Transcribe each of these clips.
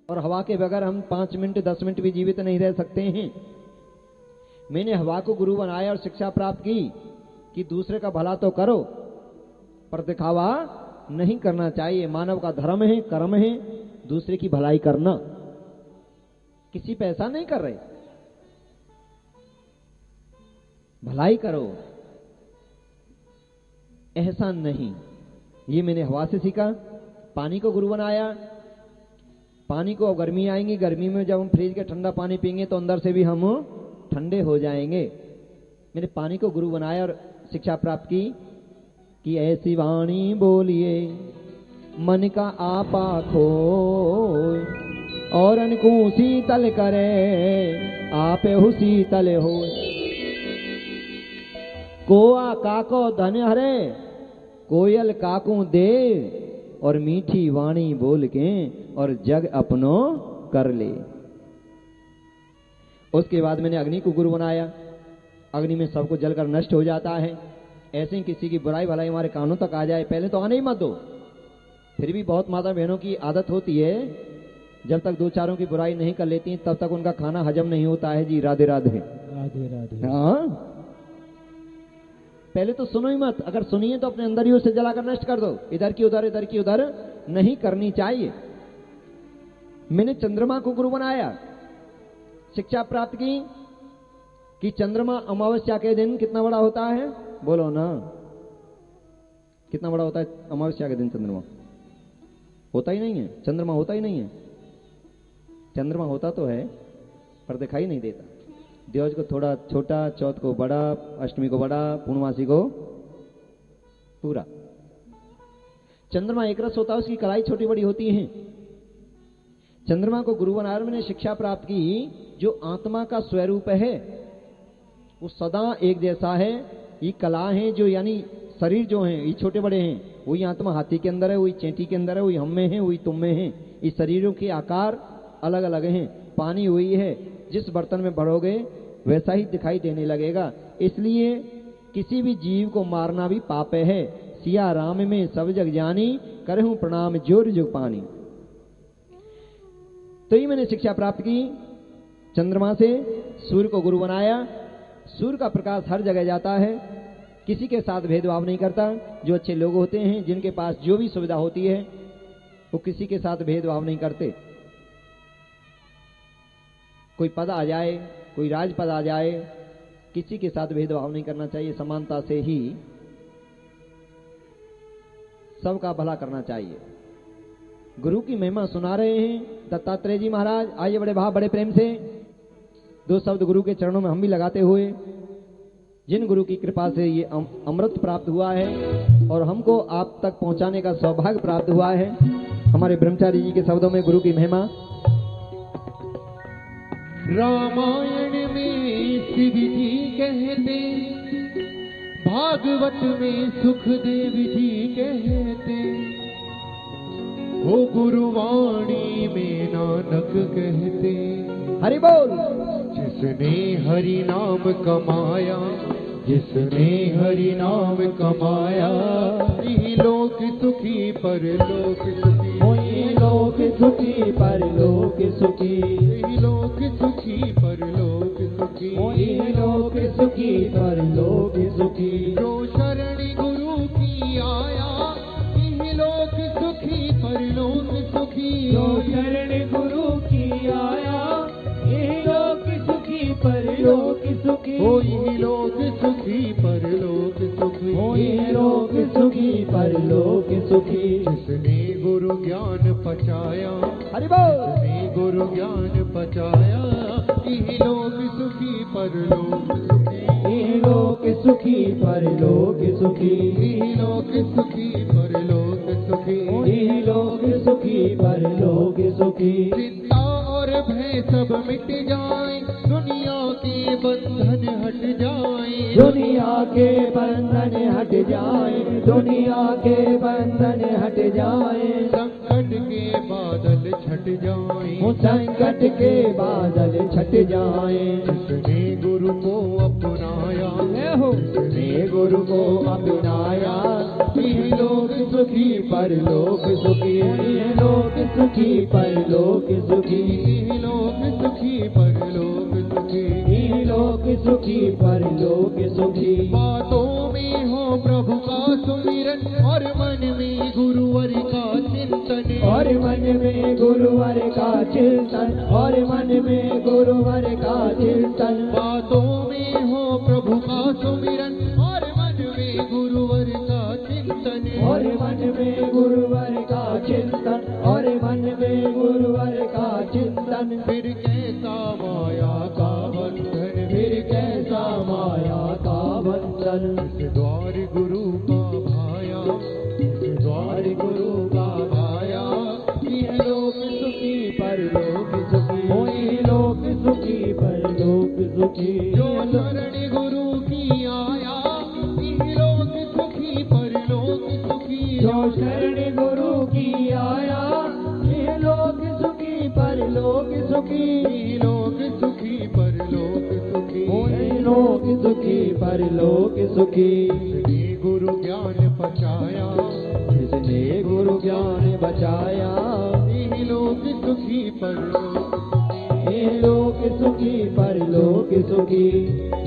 और हवा के बगैर हम 5 मिनट 10 मिनट भी जीवित नहीं रह सकते हैं। मैंने हवा को गुरु बनाया और शिक्षा प्राप्त की कि दूसरे का भला तो करो, पर दिखावा नहीं करना चाहिए। मानव का धर्म है, कर्म है दूसरे की भलाई करना। किसी पे ऐसा नहीं कर रहे, भलाई करो, एहसान नहीं। ये मैंने हवा से सीखा। पानी को गुरु बनाया। पानी को, अब गर्मी आएंगी, गर्मी में जब हम फ्रिज के ठंडा पानी पीएंगे तो अंदर से भी हम ठंडे हो जाएंगे। मैंने पानी को गुरु बनाया और शिक्षा प्राप्त की कि ऐसी वाणी बोलिए मन का आपा खोए, और अनको शीतल करे आप हु शीतल हो। कोआ काको धन हरे, कोयल काकू दे, और मीठी वाणी बोल के और जग अपनो कर ले। उसके बाद मैंने अग्नि को गुरु बनाया। अग्नि में सबको जलकर नष्ट हो जाता है। ऐसे ही किसी की बुराई भलाई हमारे कानों तक आ जाए, पहले तो आने ही मत दो। फिर भी बहुत माता बहनों की आदत होती है, जब तक दो चारों की बुराई नहीं कर लेती तब तक उनका खाना हजम नहीं होता है। जी राधे राधे। राधे राधे। हाँ, पहले तो सुनो ही मत। अगर सुनिए तो अपने अंदर ही उसे जलाकर नष्ट कर दो। इधर की उधर, इधर की उधर नहीं करनी चाहिए। मैंने चंद्रमा को गुरु बनाया। शिक्षा प्राप्त की कि चंद्रमा अमावस्या के दिन कितना बड़ा होता है, बोलो ना, कितना बड़ा होता है अमावस्या के दिन? चंद्रमा होता ही नहीं है। चंद्रमा होता ही नहीं है। चंद्रमा होता तो है पर दिखाई नहीं देता। द्विज को थोड़ा छोटा, चौथ को बड़ा, अष्टमी को बड़ा, पूर्णमासी को पूरा। चंद्रमा एक रस होता है, उसकी कलाई छोटी बड़ी होती है। चंद्रमा को गुरु बनाकर मैंने शिक्षा प्राप्त की जो आत्मा का स्वरूप है वो सदा एक जैसा है। ये कला है जो, यानी शरीर जो है ये छोटे बड़े हैं, वही आत्मा हाथी के अंदर है, वही चेंटी के अंदर है, वही हम में है, वही तुम में है। इस शरीरों के आकार अलग अलग हैं। पानी वही है, जिस बर्तन में भरोगे वैसा ही दिखाई देने लगेगा। इसलिए किसी भी जीव को मारना भी पाप है। सिया राम में सब जग जानी, करहूं प्रणाम जोर जुग पानी। तो ये मैंने शिक्षा प्राप्त की चंद्रमा से। सूर्य को गुरु बनाया। सूर्य का प्रकाश हर जगह जाता है, किसी के साथ भेदभाव नहीं करता। जो अच्छे लोग होते हैं, जिनके पास जो भी सुविधा होती है, वो किसी के साथ भेदभाव नहीं करते। कोई पद आ जाए, कोई राजपद आ जाए, किसी के साथ भेदभाव नहीं करना चाहिए। समानता से ही सबका भला करना चाहिए। गुरु की महिमा सुना रहे हैं दत्तात्रेय जी महाराज। आइए बड़े भाव बड़े प्रेम से दो शब्द गुरु के चरणों में हम भी लगाते हुए, जिन गुरु की कृपा से ये अमृत प्राप्त हुआ है और हमको आप तक पहुंचाने का सौभाग्य प्राप्त हुआ है। हमारे ब्रह्मचारी जी के शब्दों में गुरु की महिमा। रामायण में शिव जी कहते, भागवत में सुखदेव जी कहते, हो गुरुवाणी में नानक कहते। हरि बोल। जिसने हरि नाम कमाया, जिसने हरि नाम कमाया, लोक सुखी परलोक सुखी। लोक सुखी परलोक सुखी। लोक सुखी परलोक सुखी। लोक सुखी परलोक सुखी। जो शरण गुरु की आया, लोक सुखी परलोक सुखी। जो शरण गुरु की आया, लोक सुखी परलोक सुखी। होई लोक सुखी परलोक सुखी। होई लोक सुखी परलोक सुखी। जिसने गुरु ज्ञान पचाया, हरि बोल। जिसने गुरु ज्ञान पचाया, लोक सुखी परलोक सुखी। लोक सुखी परलोक सुखी। लोक सुखी परलोक सुखी। लोक सुखी परलोक सुखी। चिंता और भय सब मिट जाए, दुनिया के बंधन हट जाए। दुनिया के बंधन हट जाए। दुनिया के बंधन हट जाए। संकट के बादल छट जाए। संकट के बादल छट जाए। जिसने गुरु को अपनाया, जिसने गुरु को अपनाया, लोक सुखी परलोक सुखी, लोक सुखी परलोक सुखी, लोक सुखी परलोक सुखी, लोक सुखी परलोक सुखी। बातों में हो प्रभु का सुमिरन और मन में गुरुवर का चिंतन, और मन में गुरुवर का चिंतन, और मन में गुरुवर का चिंतन। बातों में हो प्रभु का सुमिरन और मन में गुरुवर का चिंतन, और मन में गुरुवर का चिंतन, और मन में गुरुवर का चिंतन। फिर कैसा माया का बंधन, फिर कैसा माया का बंधन। इस द्वार गुरु का भाया, इस द्वार गुरु का भाया। यह लोक सुखी परलोक सुखी, होई लोक सुखी परलोक सुखी। जो शरण गुरु की आया, यह लोक सुखी परलोक सुखी। जो शरण गुरु की आया, यह लोक सुखी परलोक सुखी। लोक सुखी परलोक सुखी, होई लोक सुखी परलोक सुखी। जिसने गुरु ज्ञान पचाया, जिसने गुरु ज्ञान बचाया, यह लोक सुखी परलोक, ये लोक सुखी परलोक सुखी,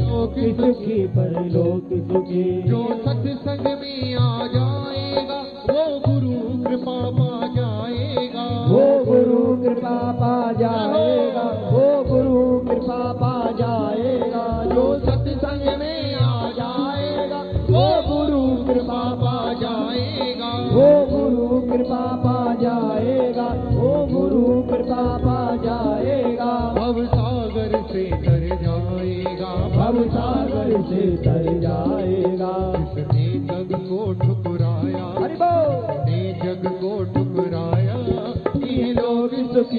लोक सुखी परलोक सुखी। जो सत्संग में आ जाएगा, वो गुरु कृपा पा जाएगा, वो गुरु कृपा पा जाएगा, वो गुरु कृपा पा जाएगा। जो सत्संग में आ जाएगा, वो गुरु कृपा पा जाएगा, वो गुरु कृपा पा जाएगा, वो गुरु कृपा पा